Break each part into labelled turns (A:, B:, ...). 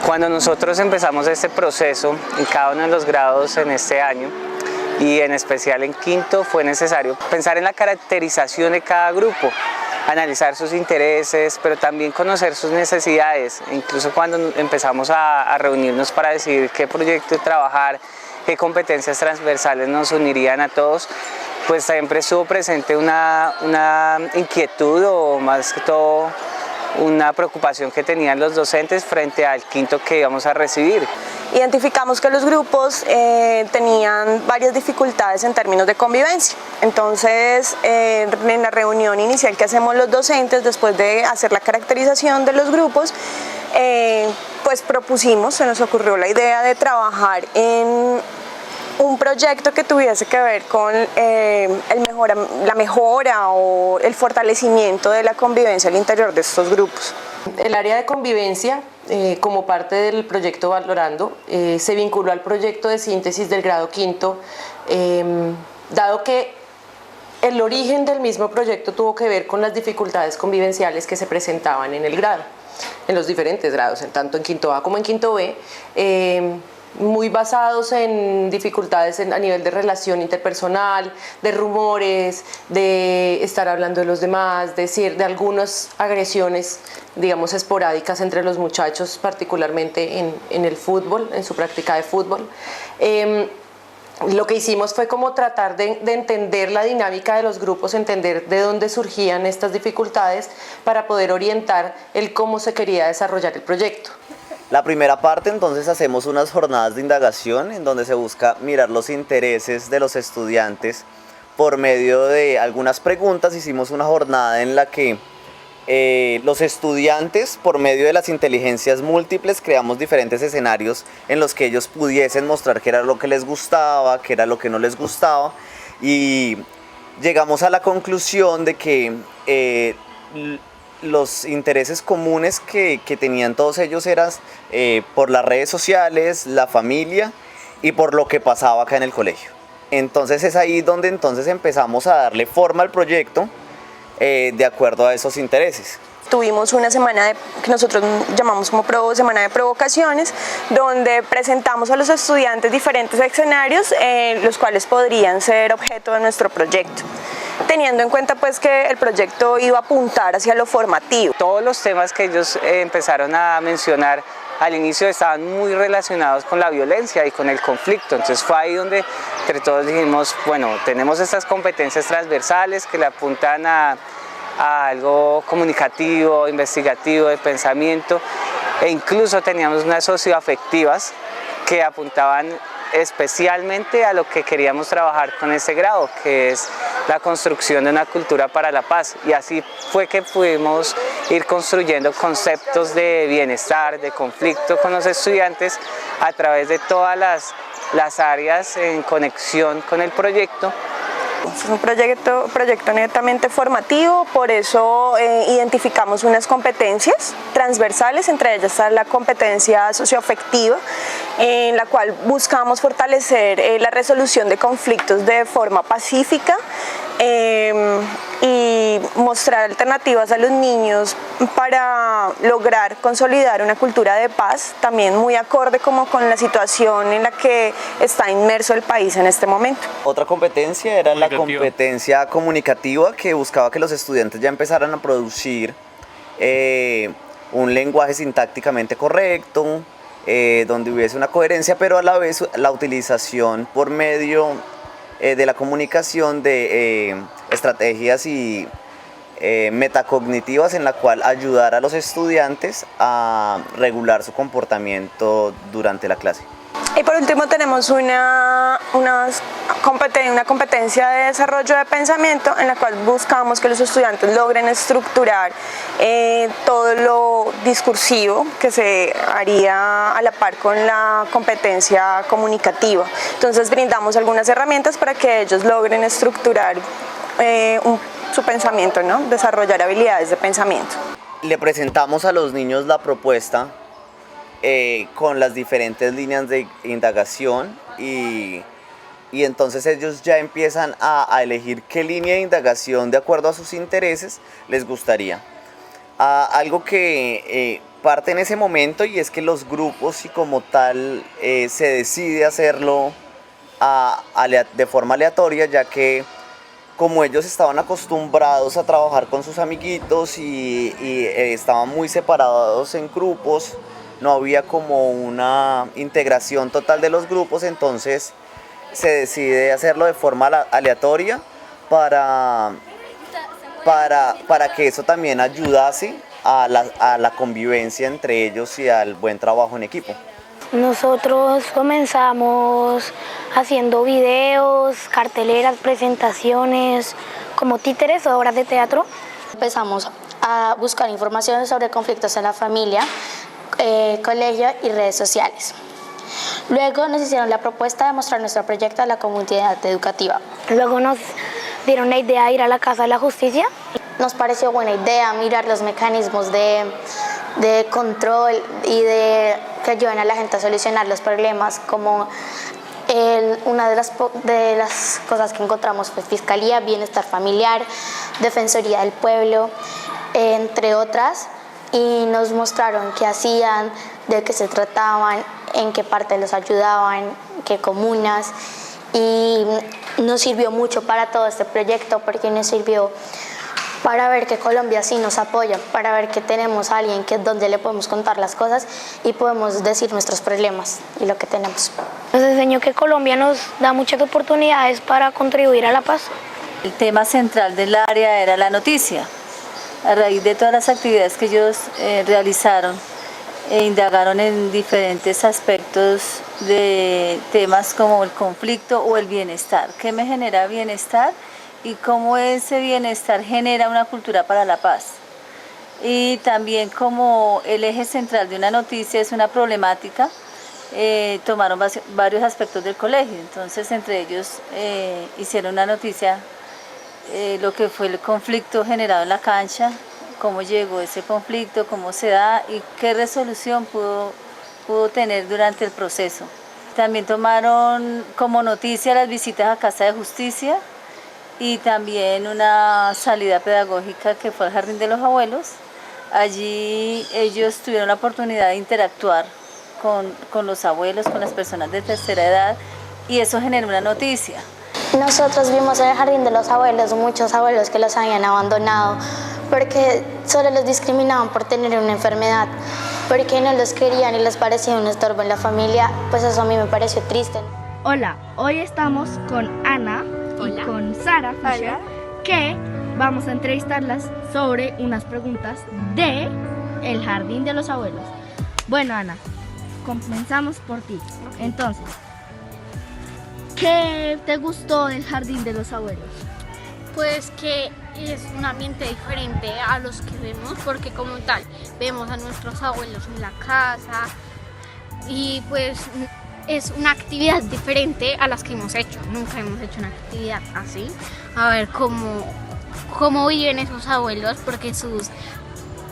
A: Cuando nosotros empezamos este proceso en cada uno de los grados en este año, y en especial en quinto, fue necesario pensar en la caracterización de cada grupo, analizar sus intereses, pero también conocer sus necesidades. Incluso cuando empezamos a reunirnos para decidir qué proyecto trabajar, qué competencias transversales nos unirían a todos, pues siempre estuvo presente una inquietud o más que todo una preocupación que tenían los docentes frente al quinto que íbamos a recibir.
B: Identificamos que los grupos tenían varias dificultades en términos de convivencia. Entonces, en la reunión inicial que hacemos los docentes, después de hacer la caracterización de los grupos, pues propusimos, se nos ocurrió la idea de trabajar en un proyecto que tuviese que ver con la mejora o el fortalecimiento de la convivencia al interior de estos grupos.
C: El área de convivencia, como parte del proyecto Valorando, se vinculó al proyecto de síntesis del grado quinto, dado que el origen del mismo proyecto tuvo que ver con las dificultades convivenciales que se presentaban en el grado, en los diferentes grados, tanto en quinto A como en quinto B, muy basados en dificultades a nivel de relación interpersonal, de rumores, de estar hablando de los demás, de algunas agresiones, digamos, esporádicas entre los muchachos, particularmente en el fútbol, en su práctica de fútbol. Lo que hicimos fue como tratar de entender la dinámica de los grupos, entender de dónde surgían estas dificultades para poder orientar el cómo se quería desarrollar el proyecto.
D: La primera parte, entonces, hacemos unas jornadas de indagación en donde se busca mirar los intereses de los estudiantes por medio de algunas preguntas. Hicimos una jornada en la que los estudiantes, por medio de las inteligencias múltiples, creamos diferentes escenarios en los que ellos pudiesen mostrar qué era lo que les gustaba, qué era lo que no les gustaba, y llegamos a la conclusión de que los intereses comunes que tenían todos ellos eran por las redes sociales, la familia y por lo que pasaba acá en el colegio. Entonces es ahí donde entonces empezamos a darle forma al proyecto de acuerdo a esos intereses.
B: Tuvimos una semana que nosotros llamamos como semana de provocaciones, donde presentamos a los estudiantes diferentes escenarios, los cuales podrían ser objeto de nuestro proyecto, teniendo en cuenta pues que el proyecto iba a apuntar hacia lo formativo.
A: Todos los temas que ellos empezaron a mencionar al inicio estaban muy relacionados con la violencia y con el conflicto, entonces fue ahí donde entre todos dijimos, bueno, tenemos estas competencias transversales que le apuntan a algo comunicativo, investigativo, de pensamiento, e incluso teníamos unas socioafectivas que apuntaban especialmente a lo que queríamos trabajar con este grado, que es la construcción de una cultura para la paz. Y así fue que pudimos ir construyendo conceptos de bienestar, de conflicto con los estudiantes a través de todas las áreas en conexión con el proyecto.
B: Es un proyecto netamente formativo, por eso identificamos unas competencias transversales, entre ellas está la competencia socioafectiva, en la cual buscamos fortalecer la resolución de conflictos de forma pacífica y mostrar alternativas a los niños para lograr consolidar una cultura de paz, también muy acorde como con la situación en la que está inmerso el país en este momento.
D: Otra competencia era la competencia comunicativa, que buscaba que los estudiantes ya empezaran a producir un lenguaje sintácticamente correcto, donde hubiese una coherencia, pero a la vez la utilización por medio de la comunicación de estrategias y metacognitivas en la cual ayudar a los estudiantes a regular su comportamiento durante la clase.
B: Y por último tenemos una competencia de desarrollo de pensamiento en la cual buscamos que los estudiantes logren estructurar todo lo discursivo que se haría a la par con la competencia comunicativa. Entonces brindamos algunas herramientas para que ellos logren estructurar su pensamiento, ¿no? Desarrollar habilidades de pensamiento.
D: Le presentamos a los niños la propuesta con las diferentes líneas de indagación y entonces ellos ya empiezan a elegir qué línea de indagación de acuerdo a sus intereses les gustaría. Algo que parte en ese momento, y es que los grupos y como tal se decide hacerlo de forma aleatoria, ya que como ellos estaban acostumbrados a trabajar con sus amiguitos y estaban muy separados en grupos, no había como una integración total de los grupos, entonces se decide hacerlo de forma aleatoria para que eso también ayudase a la convivencia entre ellos y al buen trabajo en equipo.
E: Nosotros comenzamos haciendo videos, carteleras, presentaciones, como títeres o obras de teatro.
F: Empezamos a buscar información sobre conflictos en la familia, colegio y redes sociales. Luego nos hicieron la propuesta de mostrar nuestro proyecto a la comunidad educativa.
E: Luego nos dieron la idea de ir a la Casa de la Justicia.
F: Nos pareció buena idea mirar los mecanismos de control y que ayuden a la gente a solucionar los problemas, como una de las cosas que encontramos fue Fiscalía, Bienestar Familiar, Defensoría del Pueblo, entre otras, y nos mostraron qué hacían, de qué se trataban, en qué parte los ayudaban, qué comunas, y nos sirvió mucho para todo este proyecto porque nos sirvió para ver que Colombia sí nos apoya, para ver que tenemos a alguien donde le podemos contar las cosas y podemos decir nuestros problemas y lo que tenemos.
E: Nos enseñó que Colombia nos da muchas oportunidades para contribuir a la paz.
G: El tema central del área era la noticia. A raíz de todas las actividades que ellos realizaron e indagaron en diferentes aspectos de temas como el conflicto o el bienestar. ¿Qué me genera bienestar? Y cómo ese bienestar genera una cultura para la paz. Y también como el eje central de una noticia es una problemática, tomaron varios aspectos del colegio. Entonces entre ellos hicieron una noticia, lo que fue el conflicto generado en la cancha, cómo llegó ese conflicto, cómo se da y qué resolución pudo tener durante el proceso. También tomaron como noticia las visitas a Casa de Justicia, y también una salida pedagógica que fue al Jardín de los Abuelos. Allí ellos tuvieron la oportunidad de interactuar con los abuelos, con las personas de tercera edad, y eso generó una noticia.
F: Nosotros vimos en el Jardín de los Abuelos muchos abuelos que los habían abandonado porque solo los discriminaban por tener una enfermedad, porque no los querían y les parecía un estorbo en la familia. Pues eso a mí me pareció triste.
H: Hola, hoy estamos con Ana y con Sara Fischer, que vamos a entrevistarlas sobre unas preguntas de El Jardín de los Abuelos. Bueno, Ana, comenzamos por ti. Entonces, ¿qué te gustó del Jardín de los Abuelos?
I: Pues que es un ambiente diferente a los que vemos, porque como tal vemos a nuestros abuelos en la casa y pues es una actividad diferente a las que hemos hecho. Nunca hemos hecho una actividad así. A ver cómo viven esos abuelos, porque sus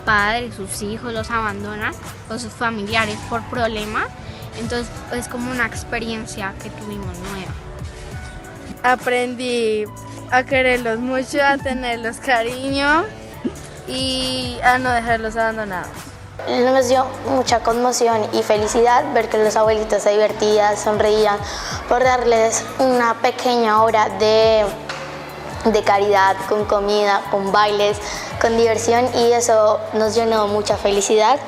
I: padres, sus hijos los abandonan, o sus familiares por problemas. Entonces es como una experiencia que tuvimos nueva.
J: Aprendí a quererlos mucho, a tenerlos cariño y a no dejarlos abandonados.
F: Nos dio mucha conmoción y felicidad ver que los abuelitos se divertían, sonreían, por darles una pequeña hora de caridad, con comida, con bailes, con diversión, y eso nos llenó mucha felicidad.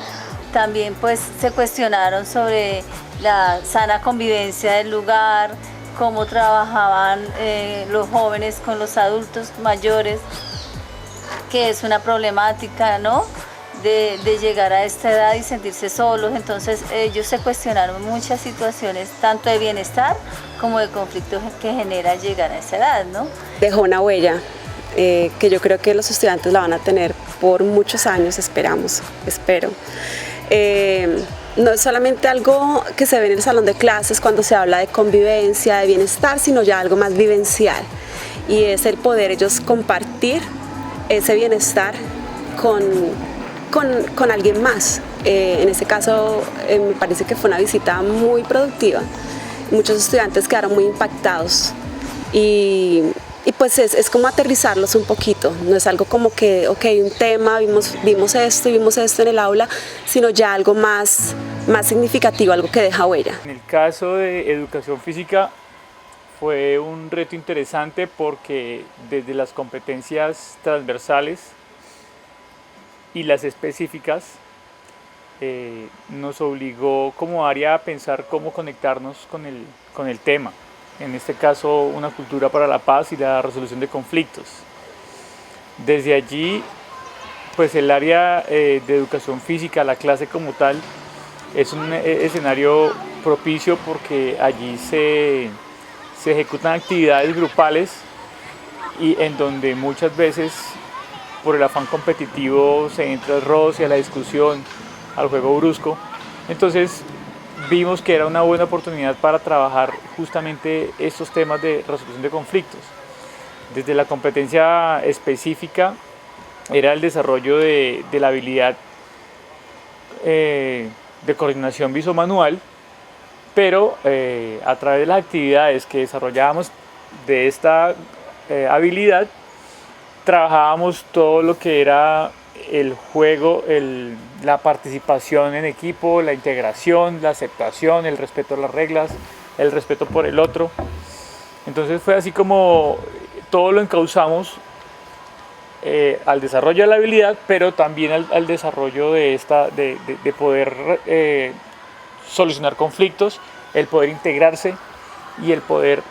G: También pues se cuestionaron sobre la sana convivencia del lugar, cómo trabajaban los jóvenes con los adultos mayores, que es una problemática, ¿no?, de llegar a esta edad y sentirse solos. Entonces ellos se cuestionaron muchas situaciones, tanto de bienestar como de conflictos que genera llegar a esa edad, ¿no?
K: Dejó una huella que yo creo que los estudiantes la van a tener por muchos años, espero. No es solamente algo que se ve en el salón de clases cuando se habla de convivencia, de bienestar, sino ya algo más vivencial, y es el poder ellos compartir ese bienestar con alguien más. En este caso me parece que fue una visita muy productiva. Muchos estudiantes quedaron muy impactados y y pues es como aterrizarlos un poquito, no es algo como que, ok, un tema, vimos esto en el aula, sino ya algo más significativo, algo que deja huella.
L: En el caso de educación física fue un reto interesante porque desde las competencias transversales y las específicas nos obligó como área a pensar cómo conectarnos con el tema. En este caso, una cultura para la paz y la resolución de conflictos. Desde allí, pues el área de educación física, la clase como tal, es un escenario propicio porque allí se ejecutan actividades grupales y en donde muchas veces por el afán competitivo se entra al roce, a la discusión, al juego brusco. Entonces vimos que era una buena oportunidad para trabajar justamente estos temas de resolución de conflictos. Desde la competencia específica era el desarrollo de la habilidad de coordinación visomanual, pero a través de las actividades que desarrollábamos de esta habilidad, trabajábamos todo lo que era el juego, la participación en equipo, la integración, la aceptación, el respeto a las reglas, el respeto por el otro. Entonces fue así como todo lo encauzamos al desarrollo de la habilidad, pero también al desarrollo de poder solucionar conflictos, el poder integrarse y el poder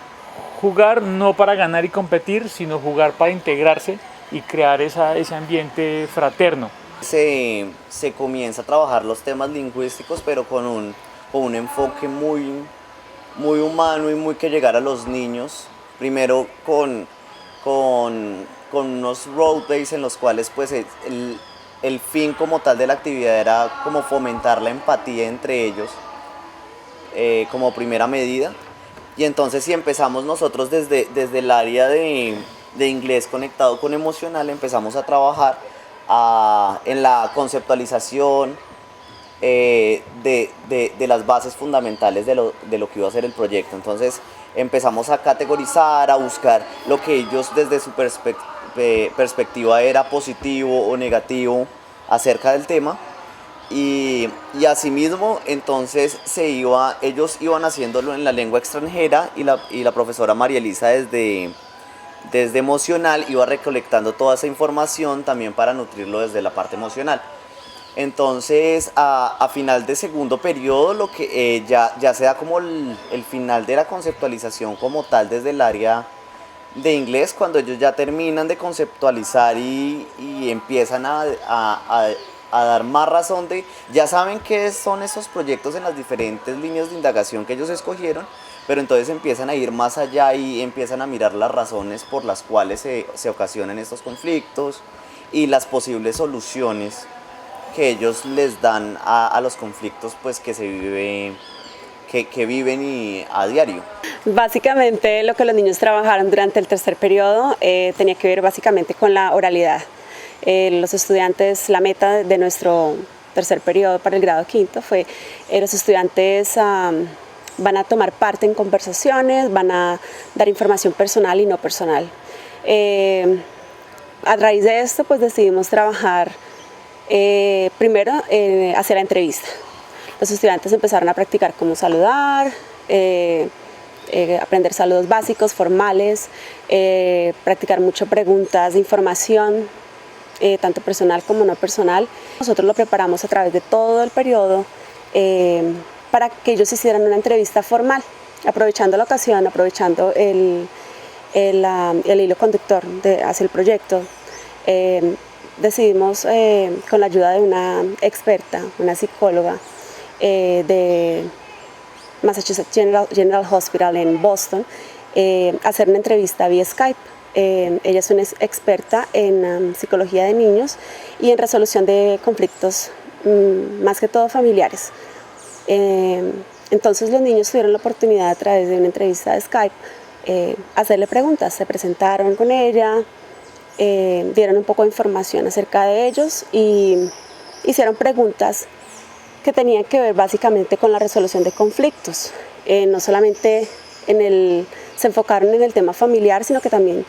L: jugar no para ganar y competir, sino jugar para integrarse y crear ese ambiente fraterno.
D: Se comienza a trabajar los temas lingüísticos, pero con un enfoque muy humano y muy que llegar a los niños. Primero con unos roleplays en los cuales pues el fin como tal de la actividad era como fomentar la empatía entre ellos como primera medida. Y entonces si empezamos nosotros desde el área de inglés conectado con emocional, empezamos a trabajar en la conceptualización de las bases fundamentales de lo que iba a ser el proyecto. Entonces empezamos a categorizar, a buscar lo que ellos desde su perspectiva era positivo o negativo acerca del tema. Y asimismo entonces ellos iban haciéndolo en la lengua extranjera y la profesora María Elisa desde emocional iba recolectando toda esa información también para nutrirlo desde la parte emocional. Entonces a final de segundo periodo lo que ya se da como el final de la conceptualización como tal desde el área de inglés, cuando ellos ya terminan de conceptualizar y empiezan a dar más razón ya saben qué son esos proyectos en las diferentes líneas de indagación que ellos escogieron, pero entonces empiezan a ir más allá y empiezan a mirar las razones por las cuales se ocasionan estos conflictos y las posibles soluciones que ellos les dan a los conflictos pues que viven a diario.
K: Básicamente lo que los niños trabajaron durante el tercer periodo tenía que ver básicamente con la oralidad. Los estudiantes, la meta de nuestro tercer periodo para el grado quinto fue los estudiantes van a tomar parte en conversaciones, van a dar información personal y no personal. A raíz de esto pues decidimos trabajar primero hacia la entrevista. Los estudiantes empezaron a practicar cómo saludar, aprender saludos básicos, formales, practicar mucho preguntas de información, tanto personal como no personal. Nosotros lo preparamos a través de todo el periodo para que ellos hicieran una entrevista formal, aprovechando la ocasión, aprovechando el hilo conductor hacia el proyecto. Decidimos, con la ayuda de una experta, una psicóloga de Massachusetts General Hospital en Boston, hacer una entrevista vía Skype. Ella es una experta en psicología de niños y en resolución de conflictos, más que todo familiares. Entonces los niños tuvieron la oportunidad a través de una entrevista de Skype hacerle preguntas, se presentaron con ella, dieron un poco de información acerca de ellos y hicieron preguntas que tenían que ver básicamente con la resolución de conflictos. No solamente se enfocaron en el tema familiar, sino que también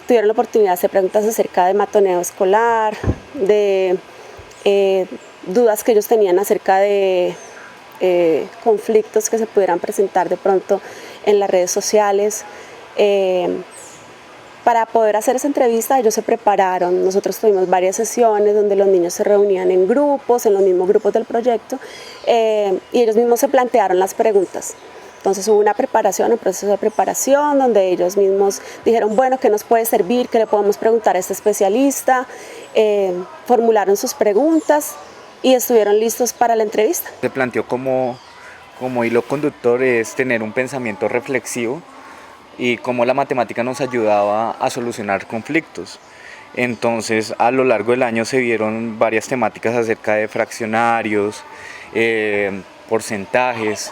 K: tuvieron la oportunidad de hacer preguntas acerca de matoneo escolar, de dudas que ellos tenían acerca de conflictos que se pudieran presentar de pronto en las redes sociales. Para poder hacer esa entrevista ellos se prepararon, nosotros tuvimos varias sesiones donde los niños se reunían en grupos, en los mismos grupos del proyecto, y ellos mismos se plantearon las preguntas. Entonces hubo una preparación, un proceso de preparación donde ellos mismos dijeron, bueno, ¿qué nos puede servir? ¿Qué le podemos preguntar a este especialista? Formularon sus preguntas y estuvieron listos para la entrevista.
M: Se planteó como hilo conductor es tener un pensamiento reflexivo y cómo la matemática nos ayudaba a solucionar conflictos. Entonces a lo largo del año se vieron varias temáticas acerca de fraccionarios, porcentajes,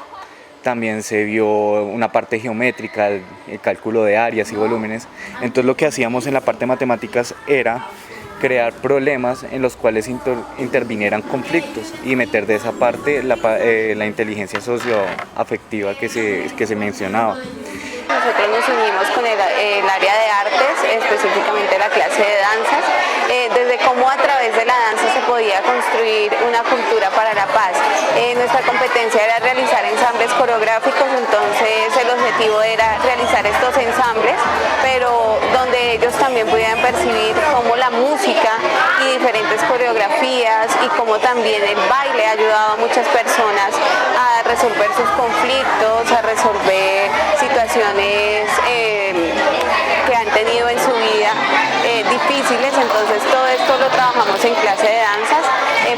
M: también se vio una parte geométrica, el cálculo de áreas y volúmenes. Entonces lo que hacíamos en la parte de matemáticas era crear problemas en los cuales intervinieran conflictos y meter de esa parte la inteligencia socioafectiva que se mencionaba.
N: Nosotros nos unimos con el área de artes, específicamente la clase de danzas, desde cómo a través de la danza se podía construir una cultura para la paz. Nuestra competencia era realizar ensambles coreográficos, entonces el objetivo era realizar estos ensambles, pero donde ellos también pudieran percibir cómo la música y diferentes coreografías y cómo también el baile ha ayudado a muchas personas a resolver sus conflictos, a resolver situaciones que han tenido en su vida difíciles. Entonces todo esto lo trabajamos en clase de danzas,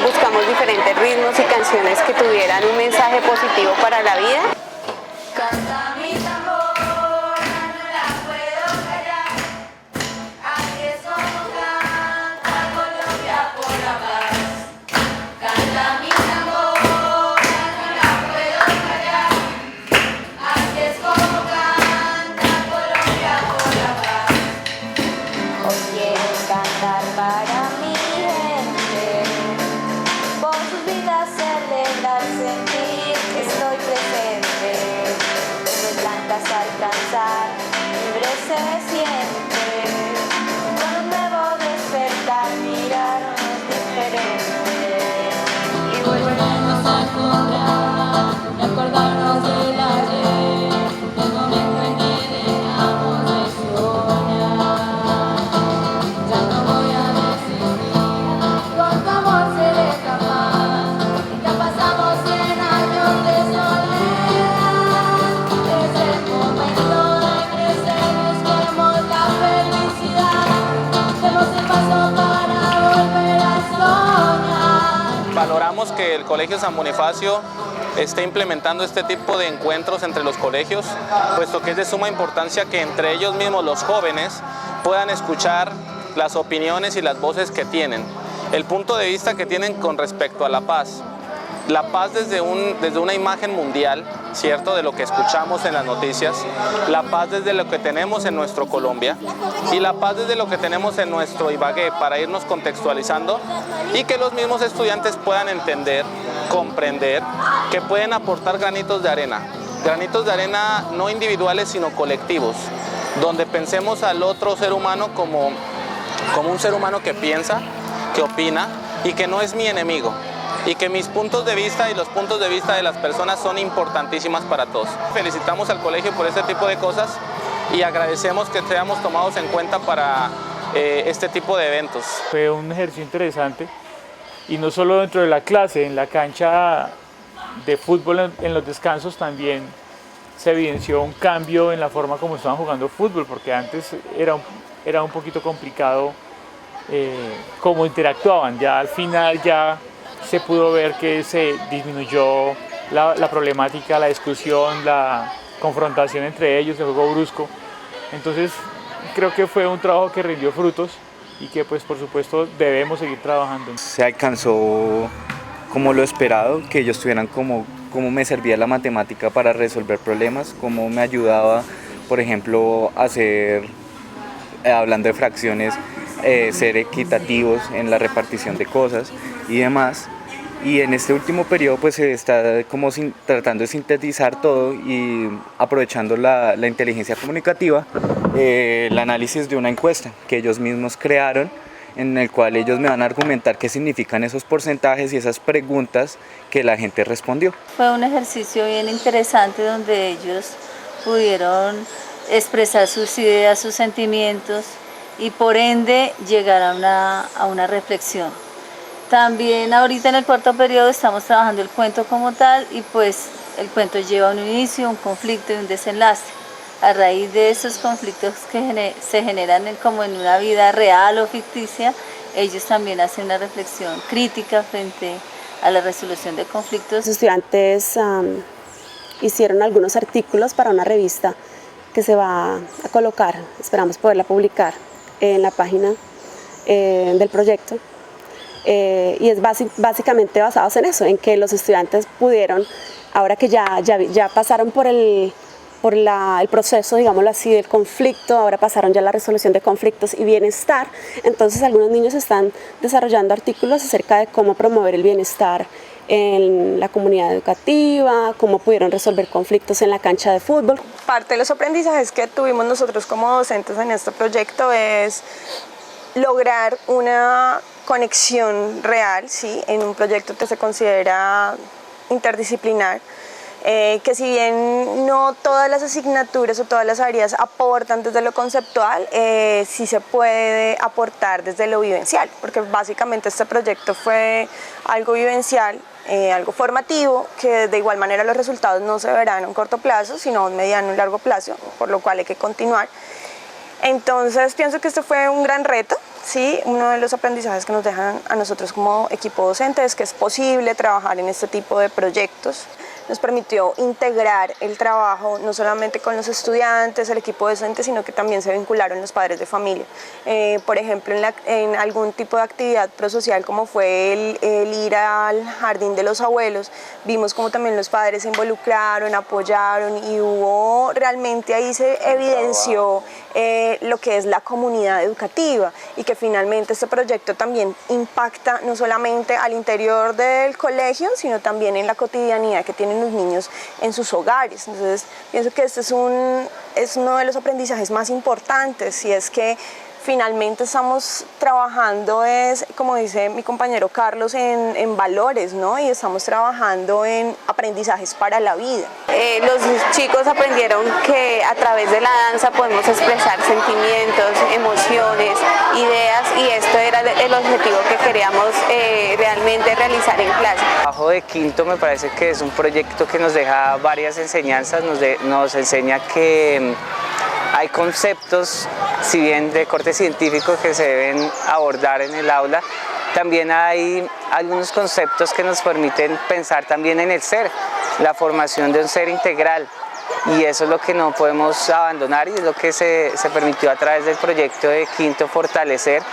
N: buscamos diferentes ritmos y canciones que tuvieran un mensaje positivo para la vida.
O: Canta mi tambor, no la puedo callar, así es como canta Colombia por la paz. Canta mi tambor, no la puedo callar, así es como canta Colombia por la paz.
F: Hoy quiero cantar para mi gente, por sus vidas celebrar, sentir que estoy presente. Desde blancas alcanzar, libre se siente, con un nuevo despertar, mirarnos diferente.
O: Y volvernos a encontrar, recordarnos del ayer, del momento en que dejamos de soñar. Ya no voy a desistir, con tu amor seré capaz. Ya pasamos 100 años de soledad, es el momento de crecer, busquemos la felicidad. Demos el paso para volver a soñar.
P: Valoramos que el Colegio San Bonifacio esté implementando este tipo de encuentros entre los colegios, puesto que es de suma importancia que entre ellos mismos los jóvenes puedan escuchar las opiniones y las voces que tienen, el punto de vista que tienen con respecto a la paz. La paz desde una imagen mundial, ¿cierto?, de lo que escuchamos en las noticias, la paz desde lo que tenemos en nuestro Colombia y la paz desde lo que tenemos en nuestro Ibagué, para irnos contextualizando y que los mismos estudiantes puedan entender, comprender, que pueden aportar granitos de arena no individuales sino colectivos, donde pensemos al otro ser humano como un ser humano que piensa, que opina y que no es mi enemigo, y que mis puntos de vista y los puntos de vista de las personas son importantísimas para todos. Felicitamos al colegio por este tipo de cosas y agradecemos que seamos tomados en cuenta para este tipo de eventos.
L: Fue un ejercicio interesante, y no solo dentro de la clase, en la cancha de fútbol en los descansos también se evidenció un cambio en la forma como estaban jugando fútbol, porque antes era un poquito complicado cómo interactuaban. Ya al final ya se pudo ver que se disminuyó la problemática, la discusión, la confrontación entre ellos, el juego brusco. Entonces creo que fue un trabajo que rindió frutos y que pues por supuesto debemos seguir trabajando.
M: Se alcanzó como lo esperado, que ellos tuvieran cómo me servía la matemática para resolver problemas, cómo me ayudaba, por ejemplo, hablando de fracciones, ser equitativos en la repartición de cosas y demás. Y en este último periodo pues se está como tratando de sintetizar todo y aprovechando la inteligencia comunicativa, el análisis de una encuesta que ellos mismos crearon, en el cual ellos me van a argumentar qué significan esos porcentajes y esas preguntas que la gente respondió.
G: Fue un ejercicio bien interesante donde ellos pudieron expresar sus ideas, sus sentimientos y por ende llegar a una reflexión. También ahorita en el cuarto periodo estamos trabajando el cuento como tal y pues el cuento lleva un inicio, un conflicto y un desenlace. A raíz de esos conflictos que se generan como en una vida real o ficticia, ellos también hacen una reflexión crítica frente a la resolución de conflictos.
K: Los estudiantes hicieron algunos artículos para una revista que se va a colocar, esperamos poderla publicar en la página del proyecto. Y es básicamente basados en eso, en que los estudiantes pudieron, ahora que ya pasaron por el proceso, digámoslo así, del conflicto, ahora pasaron ya a la resolución de conflictos y bienestar, entonces algunos niños están desarrollando artículos acerca de cómo promover el bienestar en la comunidad educativa, cómo pudieron resolver conflictos en la cancha de fútbol.
B: Parte de los aprendizajes que tuvimos nosotros como docentes en este proyecto es lograr una conexión real, ¿sí? En un proyecto que se considera interdisciplinar, que si bien no todas las asignaturas o todas las áreas aportan desde lo conceptual, sí se puede aportar desde lo vivencial, porque básicamente este proyecto fue algo vivencial, algo formativo, que de igual manera los resultados no se verán a un corto plazo, sino a un mediano y largo plazo, por lo cual hay que continuar. Entonces pienso que esto fue un gran reto, ¿sí? Uno de los aprendizajes que nos dejan a nosotros como equipo docente es que es posible trabajar en este tipo de proyectos. Nos permitió integrar el trabajo no solamente con los estudiantes, el equipo docente, sino que también se vincularon los padres de familia. Por ejemplo, en algún tipo de actividad prosocial como fue el ir al jardín de los abuelos, vimos como también los padres se involucraron, apoyaron y hubo realmente ahí se evidenció lo que es la comunidad educativa y que finalmente este proyecto también impacta no solamente al interior del colegio, sino también en la cotidianidad que tienen los niños en sus hogares. Entonces pienso que este es uno de los aprendizajes más importantes, y es que finalmente estamos trabajando, como dice mi compañero Carlos, en valores, ¿no? Y estamos trabajando en aprendizajes para la vida.
N: Los chicos aprendieron que a través de la danza podemos expresar sentimientos, emociones, ideas, y esto era el objetivo que queríamos realmente realizar en clase.
A: El trabajo de quinto me parece que es un proyecto que nos deja varias enseñanzas, nos enseña que hay conceptos, si bien de corte científico, que se deben abordar en el aula, también hay algunos conceptos que nos permiten pensar también en el ser, la formación de un ser integral, y eso es lo que no podemos abandonar y es lo que se permitió a través del proyecto de quinto fortalecer,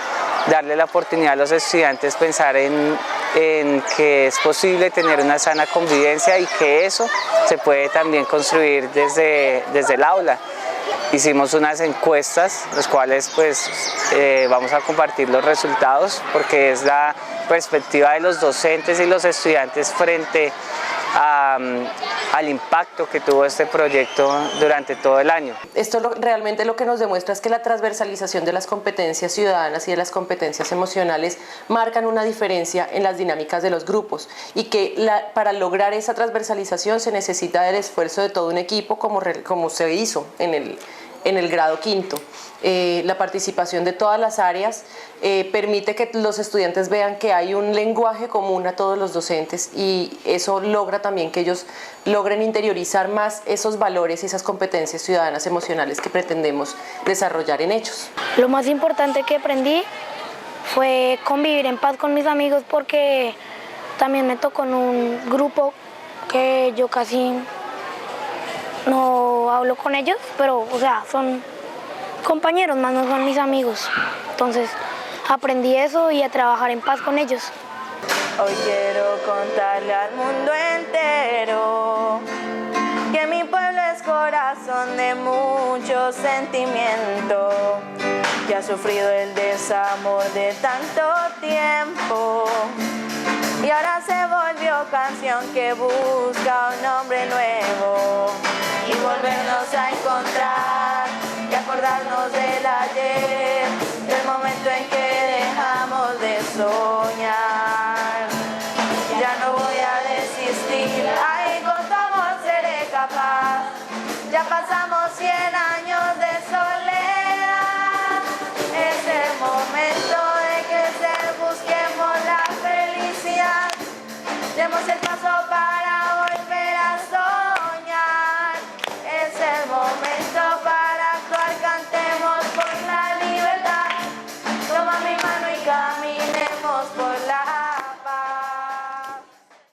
A: darle la oportunidad a los estudiantes pensar en que es posible tener una sana convivencia y que eso se puede también construir desde el aula. Hicimos unas encuestas, las cuales pues vamos a compartir los resultados, porque es la perspectiva de los docentes y los estudiantes frente al impacto que tuvo este proyecto durante todo el año.
C: Esto realmente lo que nos demuestra es que la transversalización de las competencias ciudadanas y de las competencias emocionales marcan una diferencia en las dinámicas de los grupos, y que para lograr esa transversalización se necesita del esfuerzo de todo un equipo, como se hizo en el grado quinto. La participación de todas las áreas permite que los estudiantes vean que hay un lenguaje común a todos los docentes, y eso logra también que ellos logren interiorizar más esos valores y esas competencias ciudadanas emocionales que pretendemos desarrollar en ellos.
E: Lo más importante que aprendí fue convivir en paz con mis amigos, porque también me tocó en un grupo que yo casi no hablo con ellos, pero o sea, son compañeros, más no son mis amigos. Entonces aprendí eso y a trabajar en paz con ellos.
O: Hoy quiero contarle al mundo entero que mi pueblo es corazón de mucho sentimiento, que ha sufrido el desamor de tanto tiempo, y ahora se volvió canción que busca un nombre nuevo y volvernos a encontrar y acordarnos del ayer, del momento en que dejamos de soñar. Ya no voy a desistir, ahí con tu amor seré capaz, ya pasaron